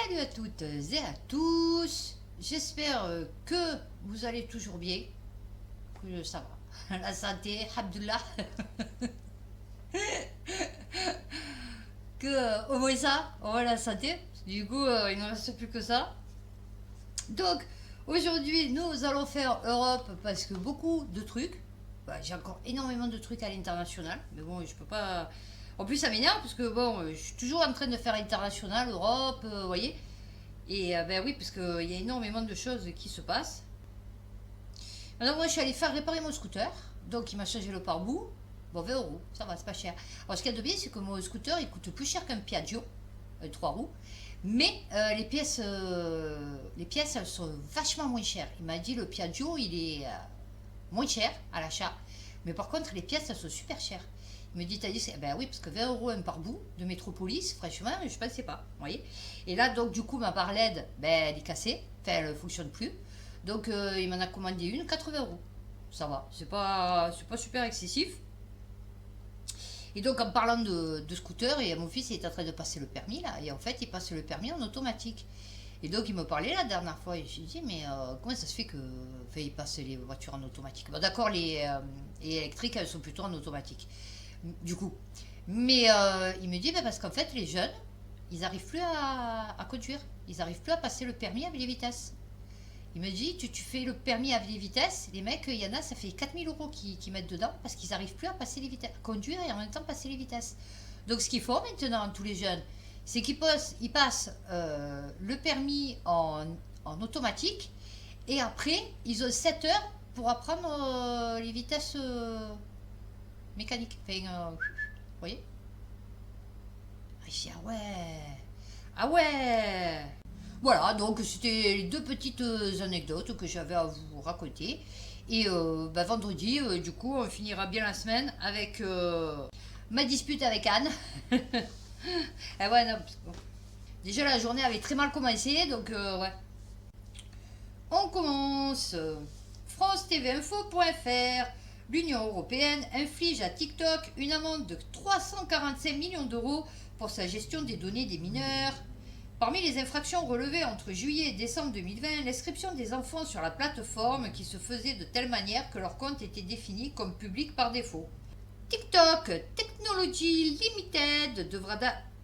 Salut à toutes et à tous. J'espère que vous allez toujours bien. Que ça va. La santé, Abdullah. Que au moins ça, on va la santé. Du coup, il ne reste plus que ça. Donc, aujourd'hui, nous allons faire Europe parce que beaucoup de trucs. Bah, j'ai encore énormément de trucs à l'international. Mais bon, je peux pas. En plus, ça m'énerve parce que bon, je suis toujours en train de faire international, Europe, vous voyez. Et ben oui, parce qu'il y a énormément de choses qui se passent. Maintenant, moi, je suis allée faire réparer mon scooter. Donc, il m'a changé le pare-boue. Bon, 20 euros, ça va, c'est pas cher. Alors, ce qu'il y a de bien, c'est que mon scooter, il coûte plus cher qu'un Piaggio, 3 roues. Mais les pièces, elles sont vachement moins chères. Il m'a dit le Piaggio, il est moins cher à l'achat. Mais par contre, les pièces, elles sont super chères. Il me dit, t'as dit, ben oui, parce que 20 euros un pare-boue de Métropolis, franchement, je ne pensais pas. Vous voyez. Et là, donc, du coup, ma barre LED, ben, elle est cassée. Enfin, elle ne fonctionne plus. Donc, il m'en a commandé une, 80 euros. Ça va. C'est pas super excessif. Et donc, en parlant de scooter, et mon fils est en train de passer le permis, là. Et en fait, il passe le permis en automatique. Et donc, il me parlait la dernière fois. Et je lui dis, mais comment ça se fait que. Enfin, il passe les voitures en automatique. Bon, d'accord, les électriques, elles sont plutôt en automatique. Du coup. Mais il me dit, ben, parce qu'en fait, les jeunes, ils n'arrivent plus à conduire. Ils n'arrivent plus à passer le permis avec les vitesses. Il me dit, tu fais le permis avec les vitesses, les mecs, il y en a, ça fait 4000 euros qui mettent dedans parce qu'ils n'arrivent plus à passer les vitesses, conduire et en même temps passer les vitesses. Donc ce qu'il faut maintenant, tous les jeunes, c'est qu'ils passent le permis en automatique et après, ils ont 7 heures pour apprendre les vitesses mécaniques. Enfin, vous voyez. Je dis, ah ouais, ah ouais. Voilà, donc c'était les deux petites anecdotes que j'avais à vous raconter. Et bah, vendredi, du coup, on finira bien la semaine avec ma dispute avec Anne. Ah ouais, non, parce que, bon, déjà la journée avait très mal commencé, donc ouais. On commence. France TV Info.fr. L'Union européenne inflige à TikTok une amende de 345 millions d'euros pour sa gestion des données des mineurs. Parmi les infractions relevées entre juillet et décembre 2020, l'inscription des enfants sur la plateforme qui se faisait de telle manière que leur compte était défini comme public par défaut. TikTok Technology Limited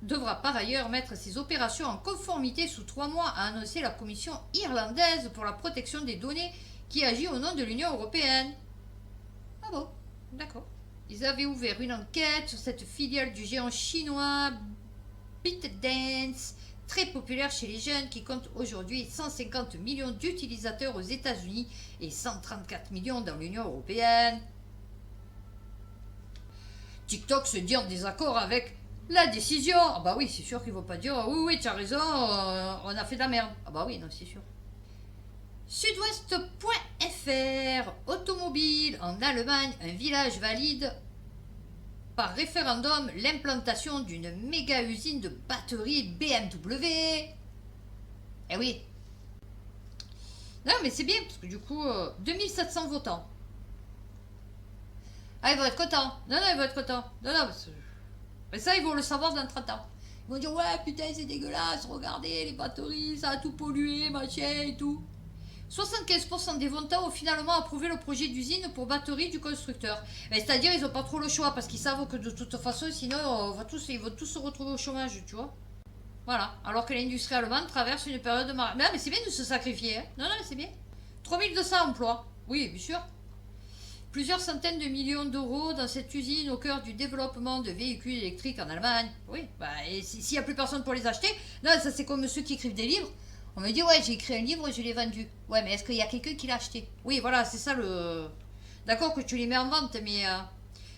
devra par ailleurs mettre ses opérations en conformité sous 3 mois, a annoncé la Commission irlandaise pour la protection des données qui agit au nom de l'Union européenne. Ah bon, d'accord. Ils avaient ouvert une enquête sur cette filiale du géant chinois ByteDance, très populaire chez les jeunes, qui compte aujourd'hui 150 millions d'utilisateurs aux États-Unis et 134 millions dans l'Union européenne. TikTok se dit en désaccord avec la décision. Ah bah oui, c'est sûr qu'ils ne vont pas dire oui, tu as raison, on a fait de la merde. Ah bah oui, non, c'est sûr. Sudouest.fr. Automobile en Allemagne, un village valide par référendum l'implantation d'une méga usine de batteries BMW. Eh oui. Non mais c'est bien parce que du coup 2700 votants. Ah ils vont être contents. Non ils vont être contents. Non parce que... Mais ça ils vont le savoir dans 30 ans. Ils vont dire ouais putain c'est dégueulasse, regardez les batteries, ça a tout pollué, machin et tout. 75% des votants ont finalement approuvé le projet d'usine pour batterie du constructeur. C'est-à-dire ils n'ont pas trop le choix parce qu'ils savent que de toute façon sinon ils vont tous se retrouver au chômage, tu vois. Voilà. Alors que l'industrie allemande traverse une période de marée. Mais c'est bien de se sacrifier. Hein. Non, c'est bien. 3200 emplois. Oui, bien sûr. Plusieurs centaines de millions d'euros dans cette usine au cœur du développement de véhicules électriques en Allemagne. Oui, et s'il n'y a plus personne pour les acheter, non, ça c'est comme ceux qui écrivent des livres. On me dit, ouais, j'ai écrit un livre, je l'ai vendu. Ouais, mais est-ce qu'il y a quelqu'un qui l'a acheté? Oui, voilà, c'est ça le... D'accord que tu les mets en vente, mais...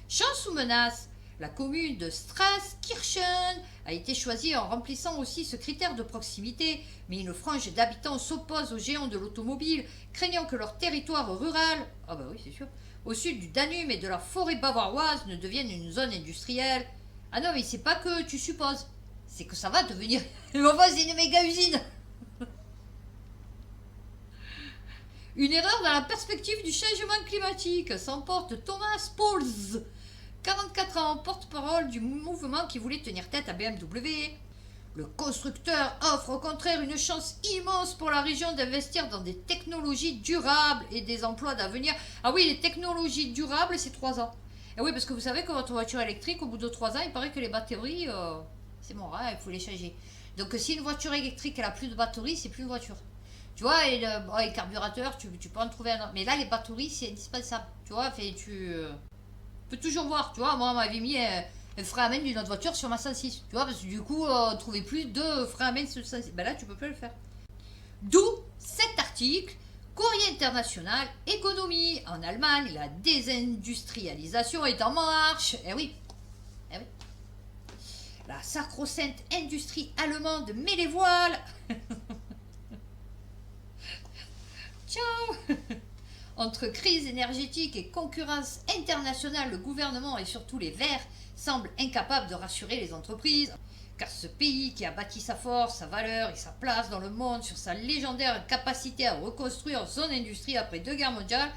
Chance ou menace? La commune de Straßkirchen a été choisie en remplissant aussi ce critère de proximité, mais une frange d'habitants s'oppose aux géants de l'automobile, craignant que leur territoire rural, ah bah oui, c'est sûr, au sud du Danube et de la forêt bavaroise ne devienne une zone industrielle. Ah non, mais c'est pas que tu supposes, c'est que ça va devenir... c'est une méga usine. Une erreur dans la perspective du changement climatique, s'emporte Thomas Pauls, 44 ans, porte-parole du mouvement qui voulait tenir tête à BMW. Le constructeur offre au contraire une chance immense pour la région d'investir dans des technologies durables et des emplois d'avenir. Ah oui, les technologies durables, c'est 3 ans. Et oui, parce que vous savez que votre voiture électrique, au bout de 3 ans, il paraît que les batteries, c'est mort, hein, il faut les changer. Donc si une voiture électrique, elle a plus de batterie, c'est plus une voiture. Tu vois, et les carburateurs, tu peux en trouver un autre. Mais là, les batteries, c'est indispensable. Tu vois, tu peux toujours voir. Tu vois, moi, on m'avait mis un frein à main d'une autre voiture sur ma 106. Tu vois, parce que du coup, on ne trouvait plus de frein à main sur 106. Ben là, tu peux plus le faire. D'où cet article. Courrier international, économie. En Allemagne, la désindustrialisation est en marche. Eh oui. Eh oui. La sacro-sainte industrie allemande met les voiles. Ciao. Entre crise énergétique et concurrence internationale, le gouvernement et surtout les Verts semblent incapables de rassurer les entreprises. Car ce pays qui a bâti sa force, sa valeur et sa place dans le monde sur sa légendaire capacité à reconstruire son industrie après 2 guerres mondiales,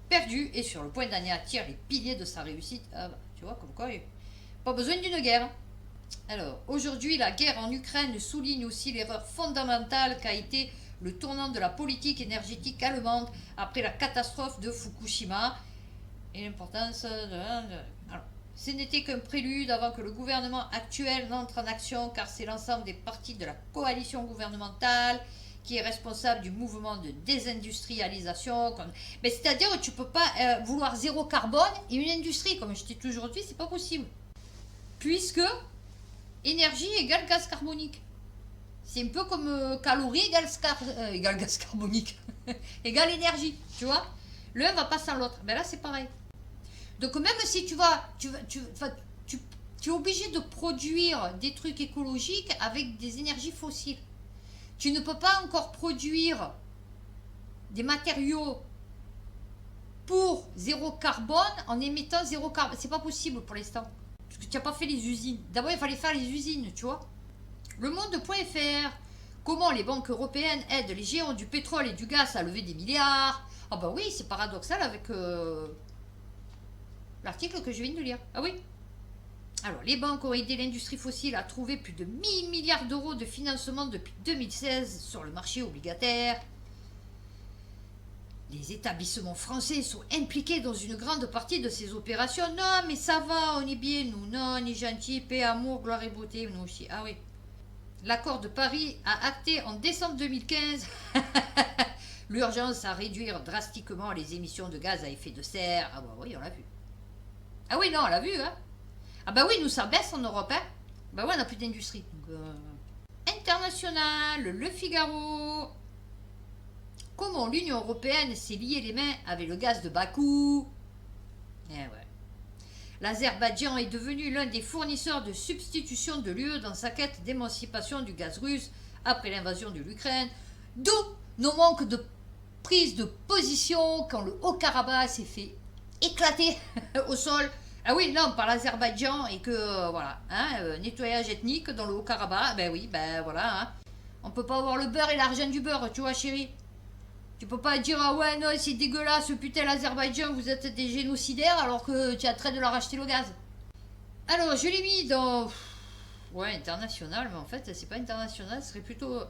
perdu et sur le point d'anéantir les piliers de sa réussite. Ah bah, tu vois, comme quoi, pas besoin d'une guerre. Alors, aujourd'hui, la guerre en Ukraine souligne aussi l'erreur fondamentale qu'a été le tournant de la politique énergétique allemande après la catastrophe de Fukushima et l'importance de... Alors, ce n'était qu'un prélude avant que le gouvernement actuel n'entre en action, car c'est l'ensemble des partis de la coalition gouvernementale qui est responsable du mouvement de désindustrialisation. Mais c'est-à-dire que tu ne peux pas vouloir zéro carbone et une industrie, comme je t'ai toujours dit, c'est pas possible. Puisque énergie égale gaz carbonique. C'est un peu comme calories égale gaz carbonique, égale énergie, tu vois. L'un va pas sans l'autre. Mais là, c'est pareil. Donc, même si tu es obligé de produire des trucs écologiques avec des énergies fossiles. Tu ne peux pas encore produire des matériaux pour zéro carbone en émettant zéro carbone. C'est pas possible pour l'instant. Parce que tu n'as pas fait les usines. D'abord, il fallait faire les usines, tu vois. Le Monde.fr. Comment les banques européennes aident les géants du pétrole et du gaz à lever des milliards. Ah bah oui, c'est paradoxal avec l'article que je viens de lire. Ah oui. Alors, les banques ont aidé l'industrie fossile à trouver plus de 1000 milliards d'euros de financement depuis 2016 sur le marché obligataire. Les établissements français sont impliqués dans une grande partie de ces opérations. Non, mais ça va, on est bien, nous. Non, on est gentil, paix, amour, gloire et beauté, nous aussi. Ah oui. L'accord de Paris a acté en décembre 2015 l'urgence à réduire drastiquement les émissions de gaz à effet de serre. Ah bah oui, on l'a vu. Ah oui, non, on l'a vu, hein. Ah bah oui, nous, ça baisse en Europe, hein. Bah ouais, on n'a plus d'industrie. International, Le Figaro. Comment l'Union européenne s'est liée les mains avec le gaz de Bakou. Eh ouais. L'Azerbaïdjan est devenu l'un des fournisseurs de substitution de l'UE dans sa quête d'émancipation du gaz russe après l'invasion de l'Ukraine. D'où nos manques de prise de position quand le Haut-Karabakh s'est fait éclater au sol. Ah oui, non, par l'Azerbaïdjan et que, voilà, hein, nettoyage ethnique dans le Haut-Karabakh, ben oui, ben voilà, hein. On peut pas avoir le beurre et l'argent du beurre, tu vois, chérie. Tu peux pas dire, ah ouais, non, c'est dégueulasse, putain, l'Azerbaïdjan, vous êtes des génocidaires alors que tu as trait de leur acheter le gaz. Alors, je l'ai mis dans... Ouais, international, mais en fait, c'est pas international, ce serait plutôt...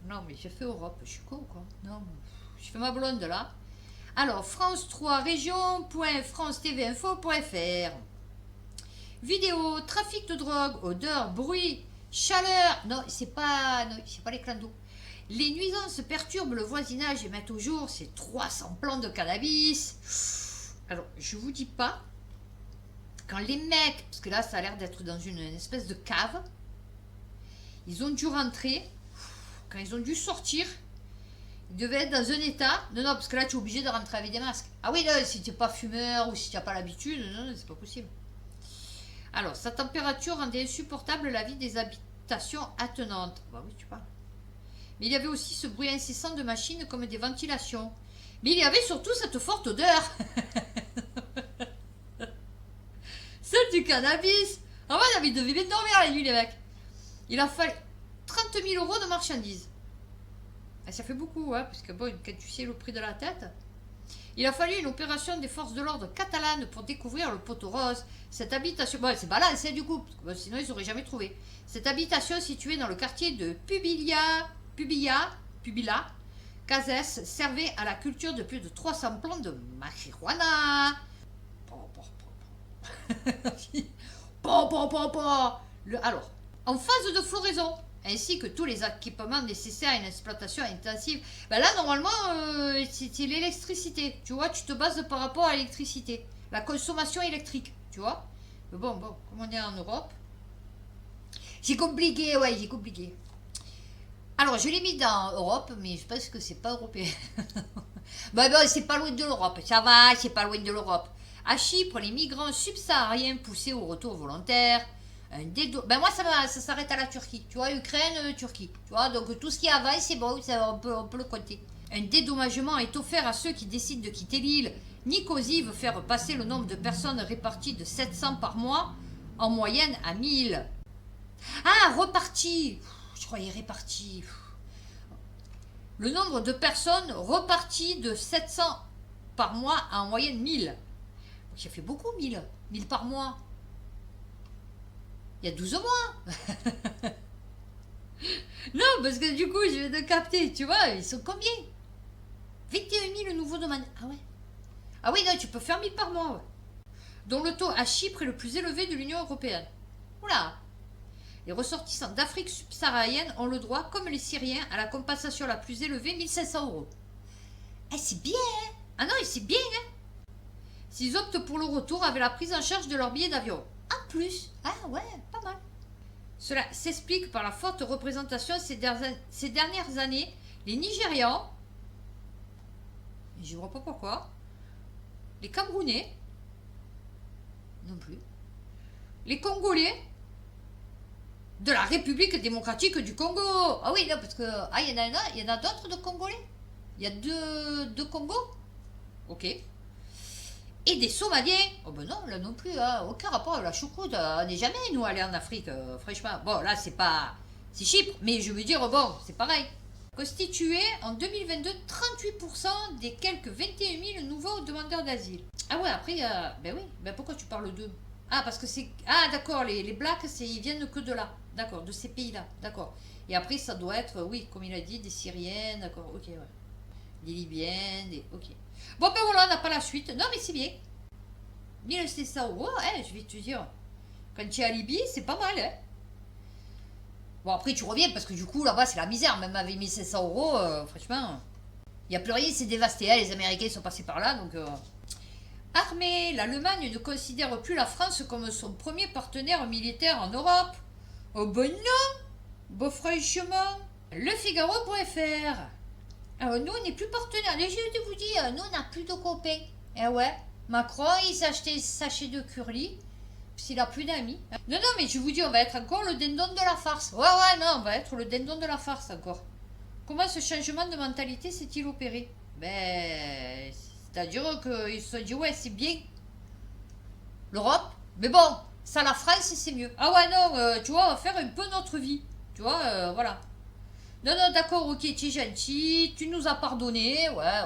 Non, mais j'ai fait Europe, je suis con, quoi. Non, je fais ma blonde, là. Alors, France 3, région.france-tv-info.fr. Vidéo, trafic de drogue, odeur, bruit, chaleur. Non, c'est pas les clandos. Les nuisances perturbent le voisinage et mettent au jour ces 300 plants de cannabis. Alors, je vous dis pas, quand les mecs, parce que là, ça a l'air d'être dans une espèce de cave, ils ont dû rentrer, quand ils ont dû sortir, ils devaient être dans un état. Non, parce que là, tu es obligé de rentrer avec des masques. Ah oui, là, si tu n'es pas fumeur ou si tu n'as pas l'habitude, non, c'est pas possible. Alors, sa température rendait insupportable la vie des habitations attenantes. Bah oui, tu parles. Mais il y avait aussi ce bruit incessant de machines comme des ventilations. Mais il y avait surtout cette forte odeur. C'est du cannabis. Ah ouais, ils devaient bien dormir la nuit, les mecs. Il a fallu 30 000 euros de marchandises. Et ça fait beaucoup, hein, parce que bon, quand tu sais le prix de la tête. Il a fallu une opération des forces de l'ordre catalanes pour découvrir le poteau rose. Cette habitation... Bon, c'est balance, du coup, sinon ils n'auraient jamais trouvé. Cette habitation située dans le quartier de Pubilla, Cazès, servait à la culture de plus de 300 plants de marijuana. Alors, en phase de floraison, ainsi que tous les équipements nécessaires à une exploitation intensive. Ben là, normalement, c'est l'électricité. Tu vois, tu te bases par rapport à l'électricité. La consommation électrique, tu vois. Mais bon, comme on est en Europe. C'est compliqué, ouais, c'est compliqué. Alors, je l'ai mis dans Europe, mais je pense que c'est pas européen. Ben bon, c'est pas loin de l'Europe. Ça va, c'est pas loin de l'Europe. À Chypre, les migrants subsahariens poussés au retour volontaire. Ben moi, ça s'arrête à la Turquie. Tu vois, Ukraine, Turquie. Tu vois, donc tout ce qui est avant, c'est bon, on peut le compter. Un dédommagement est offert à ceux qui décident de quitter l'île. Nicosie veut faire passer le nombre de personnes réparties de 700 par mois en moyenne à 1000. Ah, reparti. Je croyais réparti. Le nombre de personnes reparties de 700 par mois à en moyenne 1000. Ça fait beaucoup, 1000. 1000 par mois. Il y a 12 mois. Non, parce que du coup, je vais de capter, tu vois, ils sont combien? 21 000 nouveaux demandes. Ah ouais. Ah oui, non, tu peux faire 1000 par mois, ouais. Dont le taux à Chypre est le plus élevé de l'Union européenne. Oula. Les ressortissants d'Afrique subsaharienne ont le droit, comme les Syriens, à la compensation la plus élevée, 1500 €. Eh, c'est bien, hein? Ah non, c'est bien, hein? S'ils optent pour le retour avec la prise en charge de leur billet d'avion. En plus. Ah ouais, pas mal. Cela s'explique par la forte représentation ces dernières années. Les Nigérians, je ne vois pas pourquoi, les Camerounais, non plus, les Congolais de la République démocratique du Congo. Ah oui, non, parce que il y en a d'autres de Congolais. Il y a deux Congos. Ok. Et des Somaliens. Oh ben non, là non plus, hein. Aucun rapport avec la choucroute. On n'est jamais, nous, allés en Afrique, franchement. Bon, là, c'est pas... C'est Chypre, mais je veux dire, bon, c'est pareil. Constitué en 2022 38% des quelques 21 000 nouveaux demandeurs d'asile. Ah ouais, après, ben oui, ben pourquoi tu parles d'eux? Ah, parce que c'est... Ah, d'accord, les Blacks, ils viennent que de là. D'accord, de ces pays-là, d'accord. Et après, ça doit être, oui, comme il a dit, des Syriennes, d'accord, ok, ouais. Des Libyennes, des... Ok. Bon, ben voilà, on n'a pas la suite. Non, mais c'est bien. 1700 €, hein, je vais te dire. Quand tu es à Libye, c'est pas mal, hein. Bon, après, tu reviens, parce que du coup, là-bas, c'est la misère. Même avec 1700 €, franchement, il n'y a plus rien, c'est dévasté. Hein. Les Américains sont passés par là, donc... Armée, l'Allemagne ne considère plus la France comme son premier partenaire militaire en Europe. Oh ben non. Bon, franchement. Lefigaro.fr. Alors, nous, on n'est plus partenaires. Je te vous dis, nous, on n'a plus de copains. Eh ouais. Macron, il s'est acheté des sachets de curly. S'il n'a plus d'amis. Non, non, mais je vous dis, on va être encore le dindon de la farce. Ouais, ouais, non, on va être le dindon de la farce encore. Comment ce changement de mentalité s'est-il opéré? Ben, c'est-à-dire qu'ils se sont dit, ouais, c'est bien l'Europe, mais bon, ça, la France, c'est mieux. Ah ouais, non, tu vois, on va faire un peu notre vie. Tu vois, voilà. Non, non, d'accord, ok, tu es gentil, tu nous as pardonné, ouais,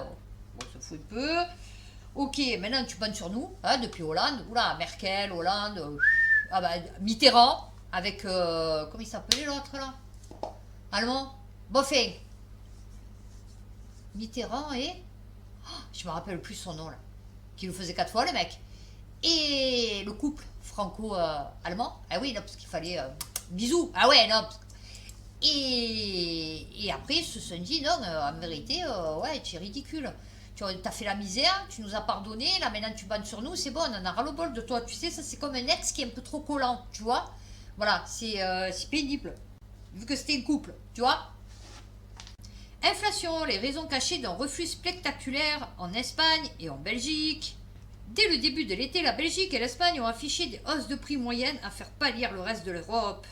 on se fout un peu. Ok, maintenant tu bandes sur nous, hein, depuis Hollande. Oula, Merkel, Hollande, ah bah, Mitterrand, avec, comment il s'appelait l'autre là? Allemand? Boffin. Mitterrand et... Oh, je me rappelle plus son nom là. Qui le faisait 4 fois le mec. Et le couple franco-allemand. Ah oui, non, parce qu'il fallait... bisous. Ah ouais, non. Et après, ils se sont dit, non, en vérité, ouais, tu es ridicule. Tu as fait la misère, tu nous as pardonné, là maintenant tu bandes sur nous, c'est bon, on en a ras le bol de toi. Tu sais, ça c'est comme un ex qui est un peu trop collant, tu vois. Voilà, c'est pénible. Vu que c'était un couple, tu vois. Inflation, les raisons cachées d'un reflux spectaculaire en Espagne et en Belgique. Dès le début de l'été, la Belgique et l'Espagne ont affiché des hausses de prix moyennes à faire pâlir le reste de l'Europe.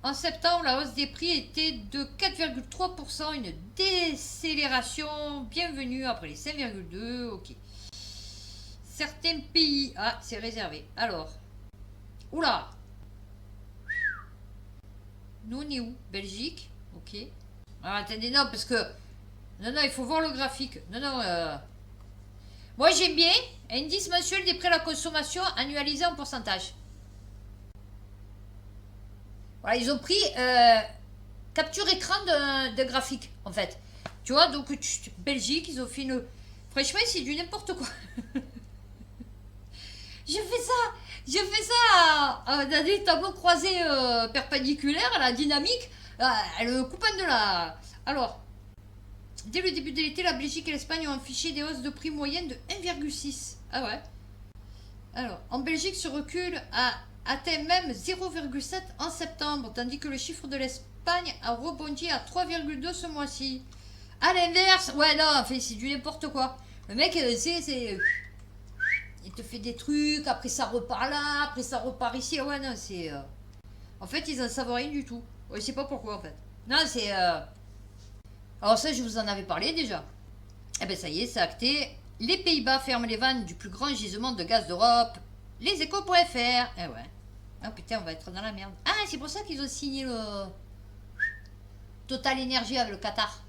En septembre, la hausse des prix était de 4,3%, une décélération bienvenue après les 5,2%. Ok. Certains pays... Ah, c'est réservé. Alors. Oula. Nous, on est où? Belgique. Ok. Alors, attendez, non, parce que... Non, non, il faut voir le graphique. Non, non. Moi, j'aime bien. Indice mensuel des prix à la consommation annualisé en pourcentage. Voilà, ils ont pris capture écran de graphique, en fait. Tu vois, donc, Belgique, ils ont fait une... Franchement, c'est du n'importe quoi. Je fais ça dans des tableaux croisés perpendiculaires à la dynamique, le coupant de la... Alors, dès le début de l'été, la Belgique et l'Espagne ont affiché des hausses de prix moyennes de 1,6. Ah ouais. Alors, en Belgique, ce recul a atteint même 0,7 en septembre, tandis que le chiffre de l'Espagne a rebondi à 3,2 ce mois-ci. À l'inverse, ouais, non, en fait, c'est du n'importe quoi. Le mec, c'est... Il te fait des trucs, après ça repart là, après ça repart ici. Ouais, non, c'est... En fait, ils en savent rien du tout. Ouais, je sais pas pourquoi, en fait. Non, c'est... Alors ça, je vous en avais parlé déjà. Eh ben ça y est, c'est acté. Les Pays-Bas ferment les vannes du plus grand gisement de gaz d'Europe. Leséchos.fr. Eh ouais. Ah putain, on va être dans la merde. Ah, c'est pour ça qu'ils ont signé le... Total Energy avec le Qatar.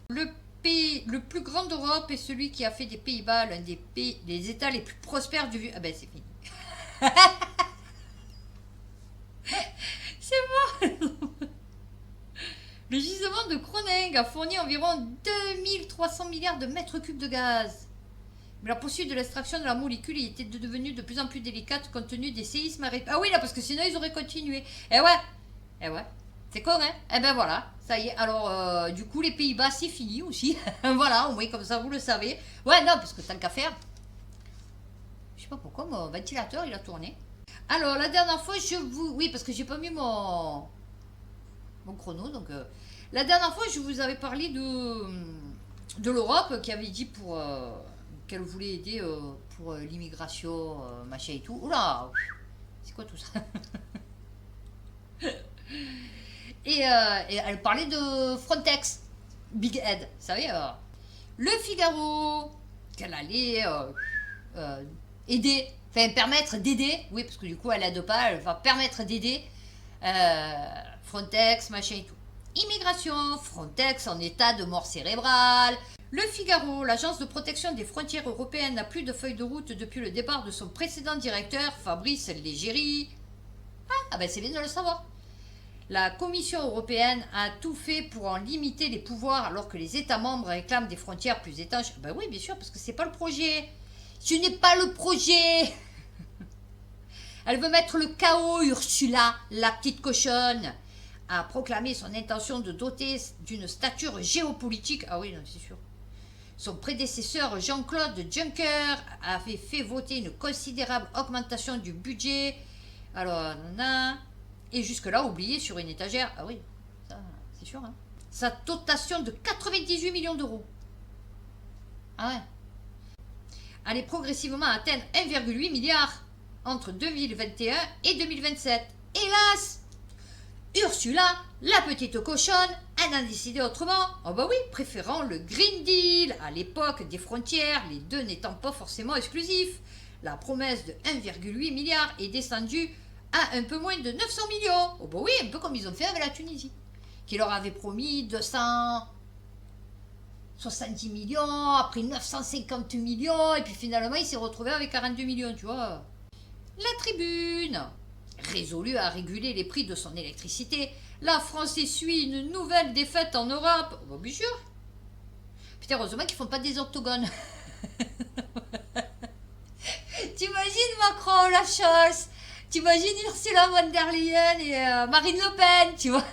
Le pays le plus grand d'Europe est celui qui a fait des Pays-Bas l'un des pays, les États les plus prospères du vieux. Ah ben c'est fini. C'est bon. Le gisement de Groningen a fourni environ 2300 milliards de mètres cubes de gaz. Mais la poursuite de l'extraction de la molécule était devenue de plus en plus délicate compte tenu des séismes. Ah oui, là, parce que sinon ils auraient continué. Eh ouais. Eh ouais. C'est con, hein? Eh ben voilà, ça y est. Alors, du coup, les Pays-Bas, c'est fini aussi. Voilà, au moins comme ça, vous le savez. Ouais, non, parce que tant qu'à faire. Je sais pas pourquoi, mon ventilateur, il a tourné. Alors, la dernière fois, je vous... Oui, parce que j'ai pas mis mon chrono, donc... La dernière fois, je vous avais parlé de l'Europe qui avait dit pour... qu'elle voulait aider pour l'immigration, machin et tout. Oula! C'est quoi tout ça? Et elle parlait de Frontex, Big Head, vous savez, le Figaro, qu'elle allait aider, enfin permettre d'aider, oui, parce que du coup elle aide pas, elle va permettre d'aider Frontex, machin et tout. Immigration, Frontex en état de mort cérébrale. Le Figaro, l'agence de protection des frontières européennes n'a plus de feuille de route depuis le départ de son précédent directeur, Fabrice Leggeri. Ah ben c'est bien de le savoir. La Commission européenne a tout fait pour en limiter les pouvoirs alors que les États membres réclament des frontières plus étanches. Ben oui, bien sûr, parce que c'est pas le projet. Ce n'est pas le projet. Elle veut mettre le chaos, Ursula, la petite cochonne, a proclamé son intention de doter d'une stature géopolitique. Ah oui, non, c'est sûr. Son prédécesseur Jean-Claude Juncker avait fait voter une considérable augmentation du budget. Alors, et jusque-là, oublié sur une étagère. Ah oui, ça, c'est sûr. Hein. Sa dotation de 98 millions d'euros. Ah ouais. Allait progressivement atteindre 1,8 milliard entre 2021 et 2027. Hélas, Ursula, la petite cochonne, elle a décidé autrement. Oh bah oui, préférant le Green Deal à l'époque des frontières, les deux n'étant pas forcément exclusifs. La promesse de 1,8 milliard est descendue à un peu moins de 900 millions. Oh bah oui, un peu comme ils ont fait avec la Tunisie, qui leur avait promis 270 millions, après 950 millions, et puis finalement il s'est retrouvé avec 42 millions, tu vois. La Tribune. Résolue à réguler les prix de son électricité, la France essuie une nouvelle défaite en Europe. Oh bah bien sûr. Putain, heureusement qu'ils font pas des octogones. T'imagines Macron, la Scholz. T'imagines Ursula von der Leyen et Marine Le Pen, tu vois.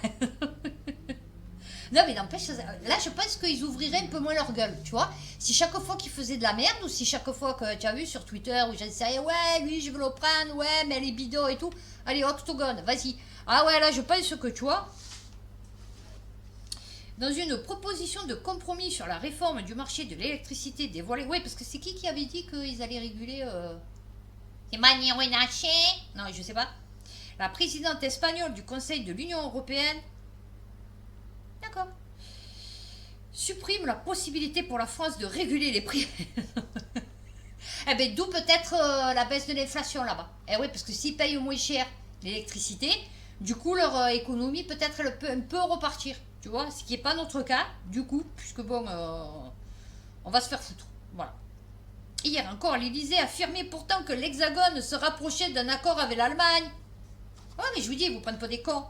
Non, mais n'empêche, là, je pense qu'ils ouvriraient un peu moins leur gueule, tu vois. Si chaque fois qu'ils faisaient de la merde, ou si chaque fois que tu as vu sur Twitter, où j'en sais rien, ouais, lui, je veux le prendre, ouais, mais les bidons et tout, allez, octogone, vas-y. Ah ouais, là, je pense que, tu vois, dans une proposition de compromis sur la réforme du marché de l'électricité dévoilée, ouais, parce que c'est qui avait dit qu'ils allaient réguler... C'est Maniruinache? Non, je sais pas. La présidente espagnole du Conseil de l'Union européenne, d'accord, supprime la possibilité pour la France de réguler les prix. Eh bien, d'où peut-être la baisse de l'inflation là-bas. Eh oui, parce que s'ils payent moins cher l'électricité, du coup, leur économie, peut-être, elle peut un peu repartir. Tu vois, ce qui n'est pas notre cas, du coup, puisque bon, on va se faire foutre. Voilà. Hier encore, l'Élysée affirmait pourtant que l'Hexagone se rapprochait d'un accord avec l'Allemagne. Ouais, mais je vous dis, ils vous prennent pas des cons.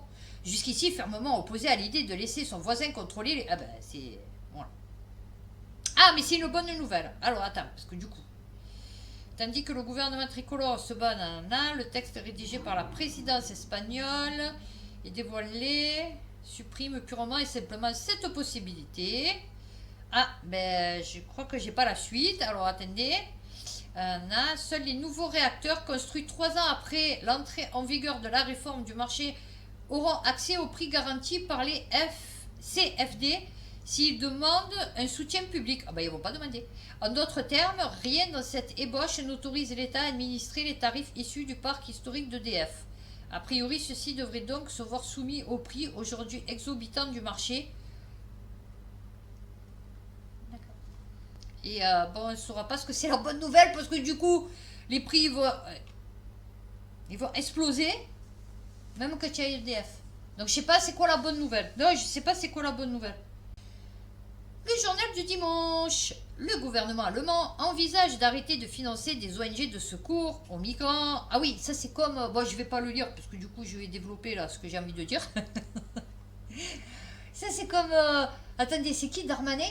Jusqu'ici, fermement opposé à l'idée de laisser son voisin contrôler les... Ah ben, c'est... Voilà. Ah, mais c'est une bonne nouvelle. Alors, attends, parce que du coup... Tandis que le gouvernement tricolore se bat dans le texte rédigé par la présidence espagnole est dévoilé, supprime purement et simplement cette possibilité. Ah, ben, je crois que j'ai pas la suite. Alors, attendez. Seuls les nouveaux réacteurs construits 3 ans après l'entrée en vigueur de la réforme du marché auront accès au prix garanti par les CFD s'ils demandent un soutien public. Ah ben, ils ne vont pas demander. En d'autres termes, rien dans cette ébauche n'autorise l'État à administrer les tarifs issus du parc historique d'EDF. A priori, ceux-ci devraient donc se voir soumis au prix aujourd'hui exorbitant du marché. D'accord. Et bon, on ne saura pas ce que c'est la bonne nouvelle parce que du coup, les prix ils vont exploser, même quand il y a EDF. Donc je sais pas c'est quoi la bonne nouvelle. Non, je sais pas c'est quoi la bonne nouvelle. Le journal du dimanche. Le gouvernement allemand envisage d'arrêter de financer des ONG de secours aux migrants. Ah oui, ça c'est comme... Bon, je vais pas le lire parce que du coup je vais développer là ce que j'ai envie de dire. Ça c'est comme... Attendez, c'est qui Darmanin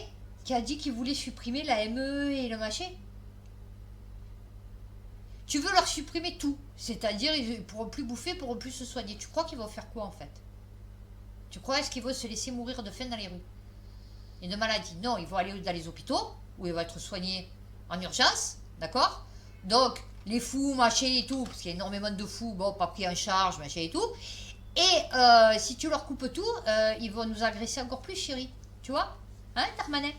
qui a dit qu'il voulait supprimer la ME et le machin? Tu veux leur supprimer tout. C'est-à-dire ils ne pourront plus bouffer, ils ne pourront plus se soigner. Tu crois qu'ils vont faire quoi en fait? Tu crois est-ce qu'ils vont se laisser mourir de faim dans les rues et de maladie? Non, ils vont aller dans les hôpitaux où ils vont être soignés en urgence, d'accord? Donc, les fous, machin et tout, parce qu'il y a énormément de fous, bon, pas pris en charge, machin et tout. Et si tu leur coupes tout, ils vont nous agresser encore plus, chérie. Tu vois? Hein, Darmanin?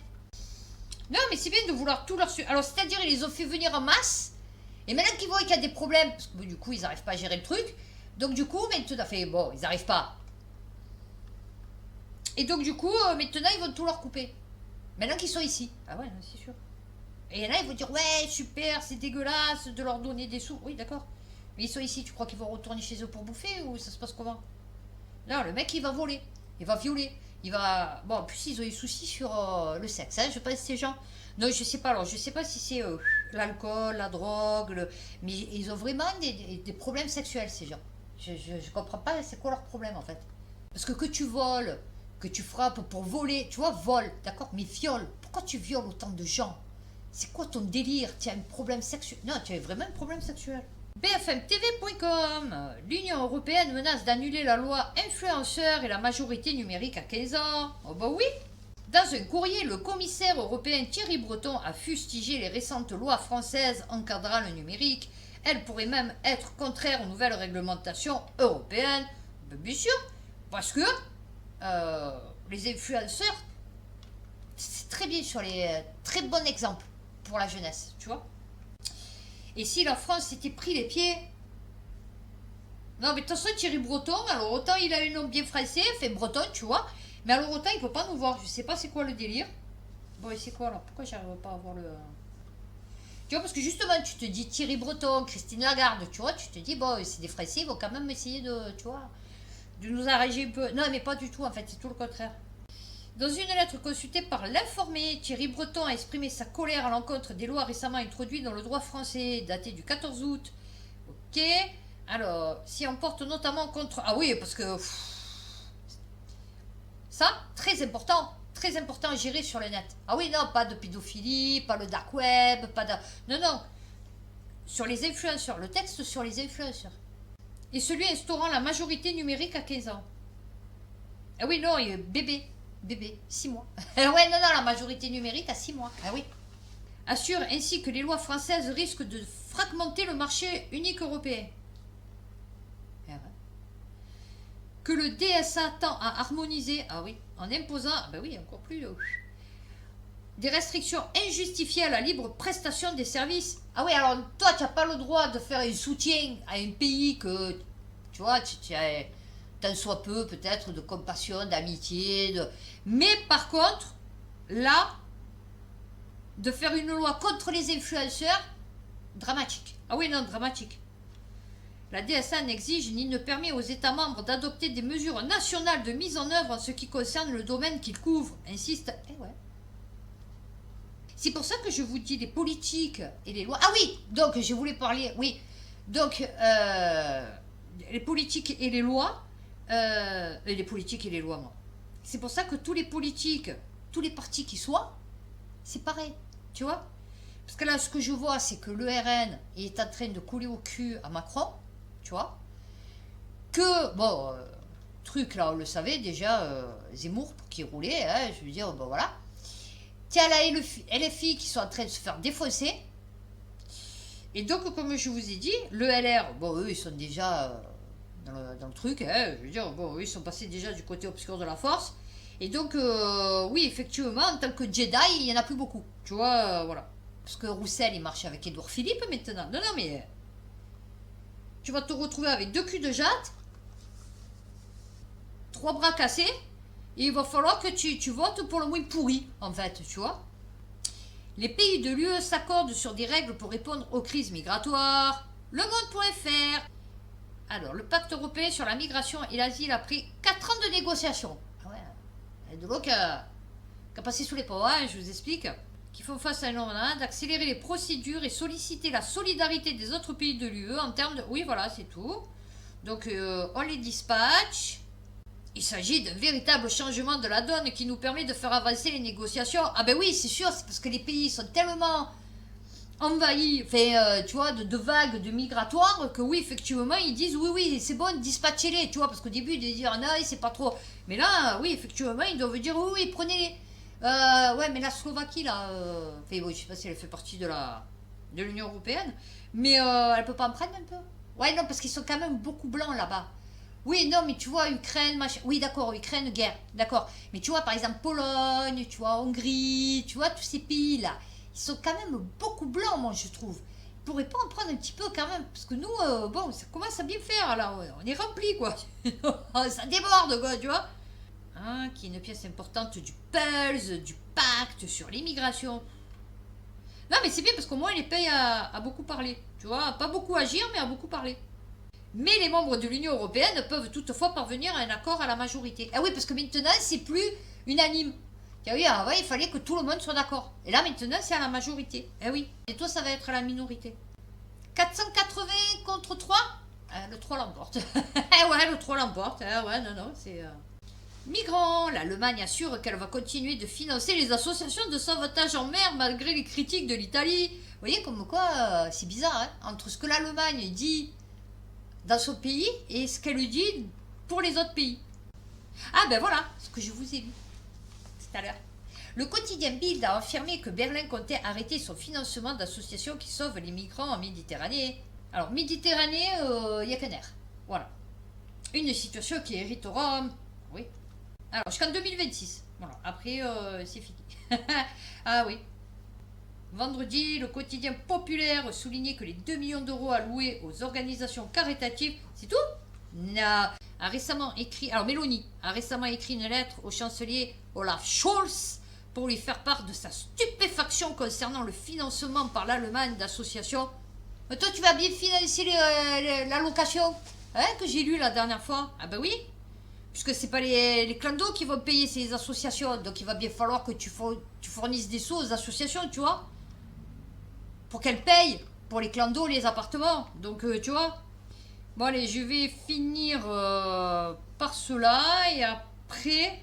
Non, mais c'est bien de vouloir tout leur... Alors, c'est-à-dire, ils les ont fait venir en masse, et maintenant qu'ils voient qu'il y a des problèmes, parce que du coup, ils n'arrivent pas à gérer le truc, donc du coup, maintenant, bon, ils n'arrivent pas. Et donc, du coup, maintenant, ils vont tout leur couper. Maintenant qu'ils sont ici. Ah ouais, c'est sûr. Et il y en a, ils vont dire, ouais, super, c'est dégueulasse de leur donner des sous. Oui, d'accord. Mais ils sont ici, tu crois qu'ils vont retourner chez eux pour bouffer ou ça se passe comment? Non, le mec, il va voler. Il va violer. Il va... Bon, en plus, ils ont des soucis sur le sexe, hein, je pense, ces gens. Non, je sais pas, alors, je sais pas si c'est l'alcool, la drogue, mais ils ont vraiment des problèmes sexuels, ces gens. Je comprends pas, c'est quoi leur problème, en fait? Parce que tu voles, que tu frappes pour voler, tu vois, vol, d'accord, mais viol, pourquoi tu violes autant de gens? C'est quoi ton délire? Tu as un problème sexuel? Non, tu as vraiment un problème sexuel. BFMTV.com. L'Union européenne menace d'annuler la loi influenceur et la majorité numérique à 15 ans. Oh bah oui. Dans un courrier, le commissaire européen Thierry Breton a fustigé les récentes lois françaises encadrant le numérique. Elles pourraient même être contraires aux nouvelles réglementations européennes. Ben, bien sûr, parce que les influenceurs, c'est très bien sur les très bon exemple pour la jeunesse, tu vois. Et si la France s'était pris les pieds... Non, mais de toute façon, Thierry Breton, alors autant il a un nom bien français, fait breton, tu vois, mais alors autant il peut pas nous voir. Je sais pas c'est quoi le délire. Bon, et c'est quoi alors? Pourquoi j'arrive pas à voir le... Tu vois, parce que justement, tu te dis Thierry Breton, Christine Lagarde, tu vois, tu te dis, bon, c'est des Français, ils vont quand même essayer de, tu vois, de nous arranger un peu. Non, mais pas du tout, en fait, c'est tout le contraire. Dans une lettre consultée par l'Informé, Thierry Breton a exprimé sa colère à l'encontre des lois récemment introduites dans le droit français, datées du 14 août. Ok. Alors, si on porte notamment contre... Ah oui, parce que... Ça, très important à gérer sur le net. Ah oui, non, pas de pédophilie, pas le dark web, pas de... Non, non. Sur les influenceurs, le texte sur les influenceurs. Et celui instaurant la majorité numérique à 15 ans. Ah oui, non, bébé, 6 mois. Ouais, non, la majorité numérique à 6 mois. Ah oui. Assure ainsi que les lois françaises risquent de fragmenter le marché unique européen. Ah ouais. Que le DSA tend à harmoniser, ah oui, en imposant, ah ben oui, encore plus, des restrictions injustifiées à la libre prestation des services. Ah oui, alors toi, tu n'as pas le droit de faire un soutien à un pays que, tu vois, tu as... tant soit peu peut-être de compassion, d'amitié, mais par contre, là, de faire une loi contre les influenceurs, dramatique. Ah oui, non, dramatique. La DSA n'exige ni ne permet aux États membres d'adopter des mesures nationales de mise en œuvre en ce qui concerne le domaine qu'il couvre, insiste. Eh ouais. C'est pour ça que je vous dis les politiques et les lois. Ah oui, donc je voulais parler, oui. Donc, les politiques et les lois, les politiques et les lois, moi. C'est pour ça que tous les politiques, tous les partis qui soient, c'est pareil, tu vois. Parce que là, ce que je vois, c'est que le RN est en train de couler au cul à Macron, tu vois. Que, bon, truc là, on le savait déjà, Zemmour qui roulait, hein, je veux dire, bon voilà. Tiens, la LFI qui sont en train de se faire défoncer. Et donc, comme je vous ai dit, le LR, bon, eux, ils sont déjà dans le truc, hein, je veux dire, bon, eux, ils sont passés déjà du côté obscur de la force. Et donc, oui, effectivement, en tant que Jedi, il n'y en a plus beaucoup. Tu vois, voilà. Parce que Roussel, il marche avec Édouard Philippe maintenant. Non, non, mais tu vas te retrouver avec 2 culs de jatte, 3 bras cassés, et il va falloir que tu votes pour le moins pourri, en fait, tu vois. Les pays de l'UE s'accordent sur des règles pour répondre aux crises migratoires. Le Monde.fr. Alors, le pacte européen sur la migration et l'asile a pris 4 ans de négociations. Ah ouais, de l'eau qui a passé sous les ponts, hein, je vous explique. Qui font face à un homme d'accélérer les procédures et solliciter la solidarité des autres pays de l'UE en termes de... Oui, voilà, c'est tout. Donc, on les dispatche. Il s'agit d'un véritable changement de la donne qui nous permet de faire avancer les négociations. Ah ben oui, c'est sûr, c'est parce que les pays sont tellement envahis, enfin, tu vois, de vagues de migratoires, que oui, effectivement, ils disent oui, oui, c'est bon, dispatchez-les, tu vois, parce qu'au début, ils disaient non, c'est pas trop. Mais là, oui, effectivement, ils doivent dire oui, oui, prenez-les. Ouais, mais la Slovaquie, là, enfin, bon, je sais pas si elle fait partie de l'Union Européenne, mais elle peut pas en prendre un peu. Ouais, non, parce qu'ils sont quand même beaucoup blancs là-bas. Oui, non, mais tu vois, Ukraine, machin. Oui, d'accord, Ukraine, guerre, d'accord. Mais tu vois, par exemple, Pologne, tu vois, Hongrie, tu vois, tous ces pays-là, ils sont quand même beaucoup blancs, moi, je trouve. Ils pourraient pas en prendre un petit peu quand même, parce que nous, bon, ça commence à bien faire, là, on est rempli, quoi. Ça déborde, quoi, tu vois. Hein, qui est une pièce importante du PULS, du pacte sur l'immigration. Non, mais c'est bien, parce qu'au moins, les pays à beaucoup parler, tu vois, pas beaucoup agir, mais à beaucoup parler. Mais les membres de l'Union européenne peuvent toutefois parvenir à un accord à la majorité. Ah oui, parce que maintenant, c'est plus unanime. Ah oui, avant, il fallait que tout le monde soit d'accord. Et là, maintenant, c'est à la majorité. Eh oui. Et toi, ça va être à la minorité. 480 contre 3 le 3 l'emporte. Eh ouais, le 3 l'emporte. Ouais, non, non, c'est... Migrants, l'Allemagne assure qu'elle va continuer de financer les associations de sauvetage en mer malgré les critiques de l'Italie. Vous voyez, comme quoi, c'est bizarre, hein, entre ce que l'Allemagne dit dans son pays et ce qu'elle lui dit pour les autres pays. Ah ben voilà, ce que je vous ai lu tout à l'heure. Le quotidien Bild a affirmé que Berlin comptait arrêter son financement d'associations qui sauvent les migrants en Méditerranée. Alors, Méditerranée, il n'y a qu'un air. Voilà. Une situation qui héritera... Oui. Alors, jusqu'en 2026. Voilà. Après, c'est fini. Ah oui. Vendredi, le quotidien populaire soulignait que les 2 millions d'euros alloués aux organisations caritatives, c'est tout? A récemment écrit, alors Mélanie a récemment écrit une lettre au chancelier Olaf Scholz pour lui faire part de sa stupéfaction concernant le financement par l'Allemagne d'associations. Mais toi, tu vas bien financer l'allocation que j'ai lu la dernière fois. Ah ben oui, puisque c'est pas les clandos qui vont payer ces associations, donc il va bien falloir que tu fournisses des sous aux associations, tu vois, pour qu'elles payent pour les clandos, les appartements. Donc tu vois. Bon allez, je vais finir par cela et après...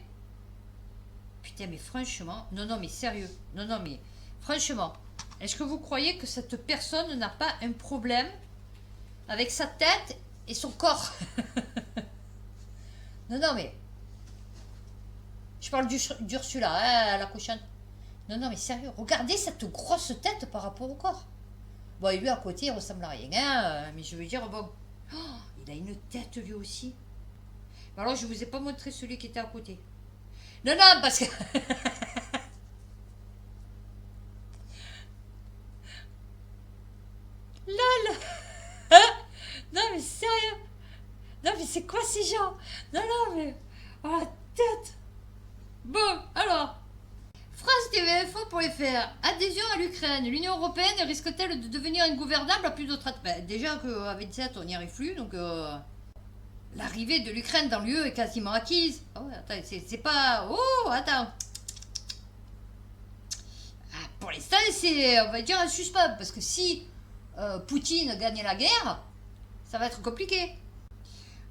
Putain mais franchement, non non mais sérieux, non non mais franchement, est-ce que vous croyez que cette personne n'a pas un problème avec sa tête et son corps? Non non mais... Je parle d'Ursula, hein, la cochonne. Non non mais sérieux, regardez cette grosse tête par rapport au corps. Bon et lui à côté il ressemble à rien, hein, mais je veux dire bon... Oh, il a une tête lui aussi. Alors je vous ai pas montré celui qui était à côté. Non, non, parce que... LOL. Non mais sérieux. Non mais c'est quoi ces gens? Non, non mais... Oh la tête. Bon, alors... France TV Info.fr. Adhésion à l'Ukraine. L'Union Européenne risque-t-elle de devenir ingouvernable à plus de 30... Ben, déjà qu'à 27 on n'y arrive plus, donc... L'arrivée de l'Ukraine dans l'UE est quasiment acquise. Oh, attends, c'est pas... Oh, attends. Ah, pour l'instant, c'est, on va dire, un suspens. Parce que si Poutine gagne la guerre, ça va être compliqué.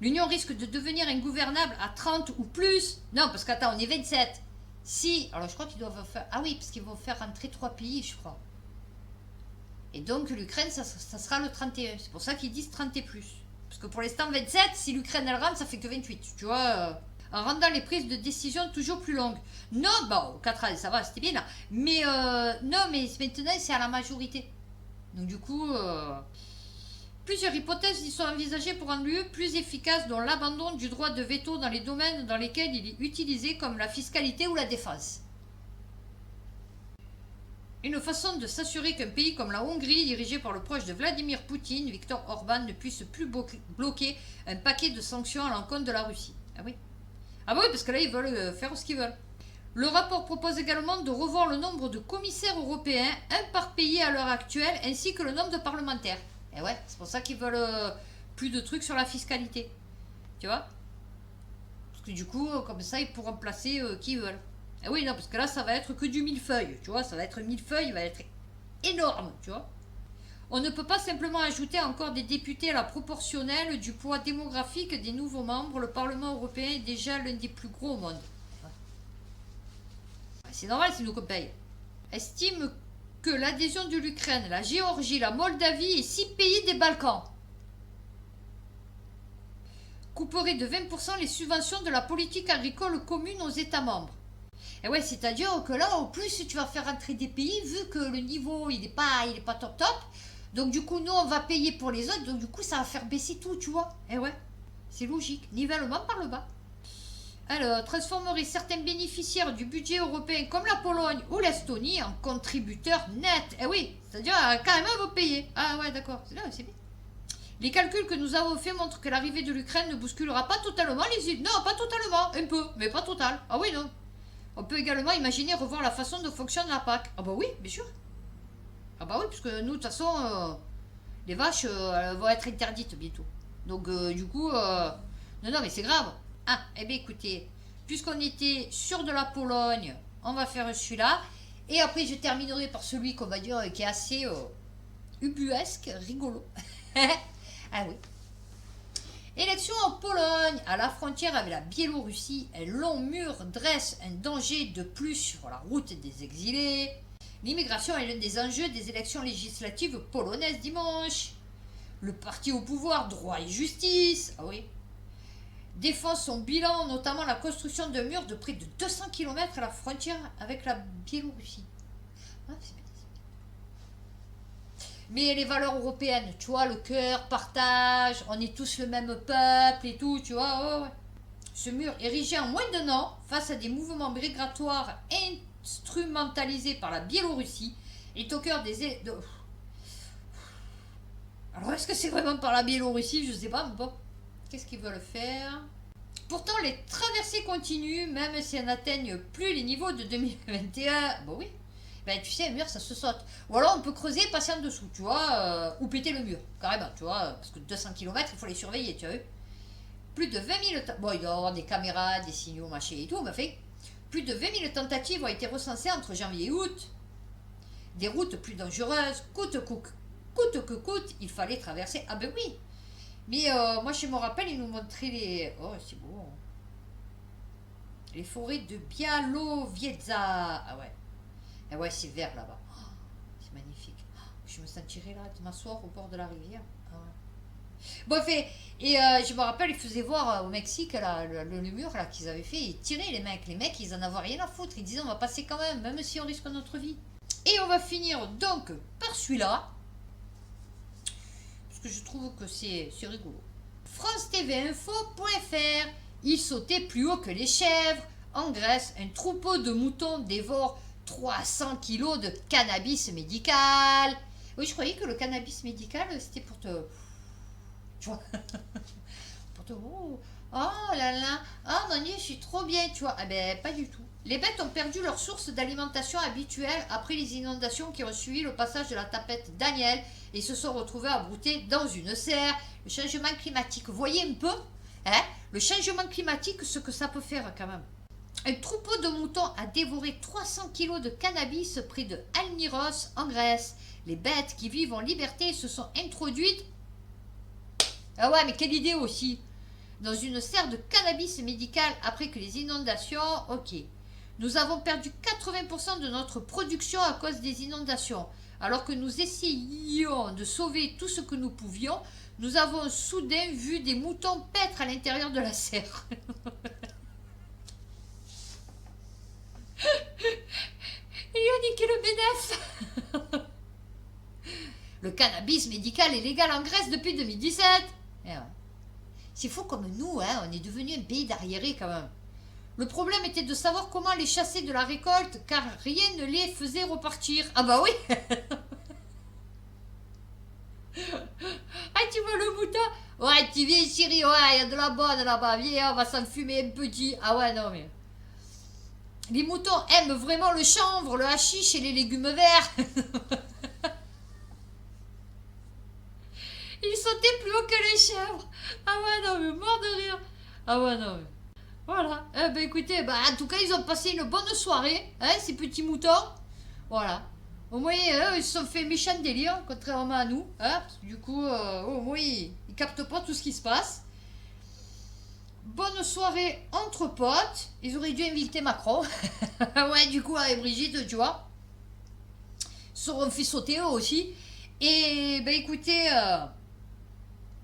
L'Union risque de devenir ingouvernable à 30 ou plus. Non, parce qu'attends, on est 27. Si, alors je crois qu'ils doivent faire... Ah oui, parce qu'ils vont faire rentrer 3 pays, je crois. Et donc l'Ukraine, ça sera le 31. C'est pour ça qu'ils disent 30 et plus. Parce que pour l'instant, 27, si l'Ukraine elle rentre, ça fait que 28. Tu vois, en rendant les prises de décision toujours plus longues. Non, bon, 4 ans, ça va, c'était bien là. Mais non, mais maintenant, c'est à la majorité. Donc du coup, plusieurs hypothèses y sont envisagées pour rendre l'UE plus efficace, dont l'abandon du droit de veto dans les domaines dans lesquels il est utilisé, comme la fiscalité ou la défense. Une façon de s'assurer qu'un pays comme la Hongrie, dirigé par le proche de Vladimir Poutine, Viktor Orban, ne puisse plus bloquer un paquet de sanctions à l'encontre de la Russie. Ah oui. Ah bah oui, parce que là, ils veulent faire ce qu'ils veulent. Le rapport propose également de revoir le nombre de commissaires européens, un par pays à l'heure actuelle, ainsi que le nombre de parlementaires. Et ouais, c'est pour ça qu'ils veulent plus de trucs sur la fiscalité. Tu vois? Parce que du coup, comme ça, ils pourront placer qui ils veulent. Et oui, non, parce que là, ça va être que du millefeuille. Tu vois, ça va être millefeuille, il va être énorme, tu vois. On ne peut pas simplement ajouter encore des députés à la proportionnelle du poids démographique des nouveaux membres. Le Parlement européen est déjà l'un des plus gros au monde. C'est normal, c'est nous qu'on paye. Estime que l'adhésion de l'Ukraine, la Géorgie, la Moldavie et 6 pays des Balkans couperait de 20% les subventions de la politique agricole commune aux États membres. Et ouais, c'est-à-dire que là, au plus, tu vas faire entrer des pays, vu que le niveau, il est pas top top. Donc du coup, nous, on va payer pour les autres. Donc du coup, ça va faire baisser tout, tu vois. Et ouais, c'est logique. Nivellement par le bas. Alors, transformerait certains bénéficiaires du budget européen, comme la Pologne ou l'Estonie, en contributeurs nets. Eh oui, c'est-à-dire, carrément, ils vont payer. Ah ouais, d'accord. C'est là, c'est bien. Les calculs que nous avons faits montrent que l'arrivée de l'Ukraine ne bousculera pas totalement les îles. Non, pas totalement. Un peu, mais pas total. Ah oui, non. On peut également imaginer revoir la façon dont fonctionne la PAC. Ah bah oui, bien sûr. Ah bah oui, puisque nous, de toute façon, les vaches elles vont être interdites bientôt. Donc du coup, non, non, mais c'est grave. Ah, eh bien écoutez, puisqu'on était sûr de la Pologne, on va faire celui-là. Et après, je terminerai par celui qu'on va dire qui est assez ubuesque, rigolo. Ah oui. Élection en Pologne, à la frontière avec la Biélorussie, un long mur dresse un danger de plus sur la route des exilés. L'immigration est l'un des enjeux des élections législatives polonaises dimanche. Le parti au pouvoir, Droit et Justice, ah oui, défend son bilan, notamment la construction d'un mur de près de 200 km à la frontière avec la Biélorussie. Ah, c'est bien. Mais les valeurs européennes, tu vois, le cœur, partage, on est tous le même peuple et tout, tu vois. Oh, ouais. Ce mur, érigé en moins d'un an, face à des mouvements migratoires instrumentalisés par la Biélorussie, est au cœur des... Alors, est-ce que c'est vraiment par la Biélorussie? Je sais pas, mais bon. Qu'est-ce qu'ils veulent faire? Pourtant, les traversées continuent, même si elles n'atteignent plus les niveaux de 2021. Bon, oui. Ben, tu sais, un mur, ça se saute. Ou alors, on peut creuser et passer en dessous, tu vois, ou péter le mur, carrément, tu vois, parce que 200 km, il faut les surveiller, tu as vu. Plus de 20 000... Bon, il doit y avoir des caméras, des signaux, machin et tout, mais fait, plus de 20 000 tentatives ont été recensées entre janvier et août. Des routes plus dangereuses, coûte que coûte, il fallait traverser. Ah ben oui. Mais moi, je me rappelle, ils nous montraient les... Oh, c'est beau. Les forêts de Bialowieza. Ah ouais. Ah ouais, c'est vert là-bas. Oh, c'est magnifique. Oh, je me sentirais là de m'asseoir au bord de la rivière. Ah ouais. Bon, et je me rappelle, ils faisaient voir au Mexique là, le mur là qu'ils avaient fait. Ils tiraient les mecs. Les mecs, ils en avaient rien à foutre. Ils disaient, on va passer quand même si on risque notre vie. Et on va finir donc par celui-là. Parce que je trouve que c'est rigolo. France-TV-info.fr. Il sautait plus haut que les chèvres. En Grèce, un troupeau de moutons dévore 300 kilos de cannabis médical. Oui, je croyais que le cannabis médical, c'était pour te... Tu vois. Pour te... Oh là là. Oh mon Dieu, je suis trop bien, tu vois. Ah ben, pas du tout. Les bêtes ont perdu leur source d'alimentation habituelle après les inondations qui ont suivi le passage de la tempête Daniel et se sont retrouvées à brouter dans une serre. Le changement climatique, vous voyez un peu, hein, le changement climatique, ce que ça peut faire quand même. Un troupeau de moutons a dévoré 300 kilos de cannabis près de Almiros, en Grèce. Les bêtes qui vivent en liberté se sont introduites... Ah ouais, mais quelle idée aussi! Dans une serre de cannabis médical après que les inondations... Ok. Nous avons perdu 80% de notre production à cause des inondations. Alors que nous essayions de sauver tout ce que nous pouvions, nous avons soudain vu des moutons paître à l'intérieur de la serre. Il a niqué le bénéf. Le cannabis médical est légal en Grèce depuis 2017. Eh ouais. C'est fou comme nous, hein, on est devenu un pays d'arriérés quand même. Le problème était de savoir comment les chasser de la récolte, car rien ne les faisait repartir. Ah bah oui. Ah, tu vois le mouton? Ouais, tu viens chérie, ouais, il y a de la bonne là-bas, viens, on va s'en fumer un petit. Ah ouais, non mais... Les moutons aiment vraiment le chanvre, le hashish et les légumes verts. Ils sautaient plus haut que les chèvres. Ah ouais, non mais mort de rire. Ah ouais, non mais... Voilà. Eh ben écoutez, bah, en tout cas, ils ont passé une bonne soirée, hein, ces petits moutons. Voilà. Au moins, ils se sont fait méchant délire, contrairement à nous. Hein, parce que du coup, au moins, ils captent pas tout ce qui se passe. Bonne soirée entre potes. Ils auraient dû inviter Macron. Ouais, du coup, avec Brigitte, tu vois. Ils se seront fait sauter eux aussi. Et ben écoutez,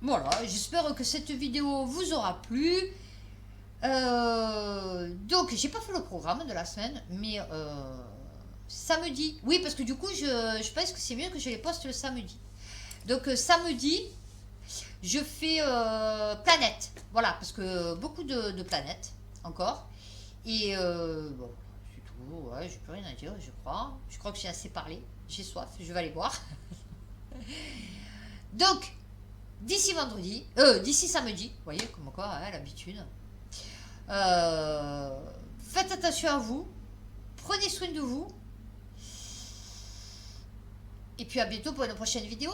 voilà, j'espère que cette vidéo vous aura plu. Donc, j'ai pas fait le programme de la semaine, mais samedi. Oui, parce que du coup, je pense que c'est mieux que je les poste le samedi. Donc, samedi, je fais planète. Voilà, parce que beaucoup de planètes encore. Et bon, c'est tout. Ouais, j'ai plus rien à dire, je crois. Je crois que j'ai assez parlé. J'ai soif, je vais aller boire. Donc, d'ici vendredi, d'ici samedi, vous voyez, comme quoi, hein, l'habitude. Faites attention à vous, prenez soin de vous, et puis à bientôt pour une prochaine vidéo.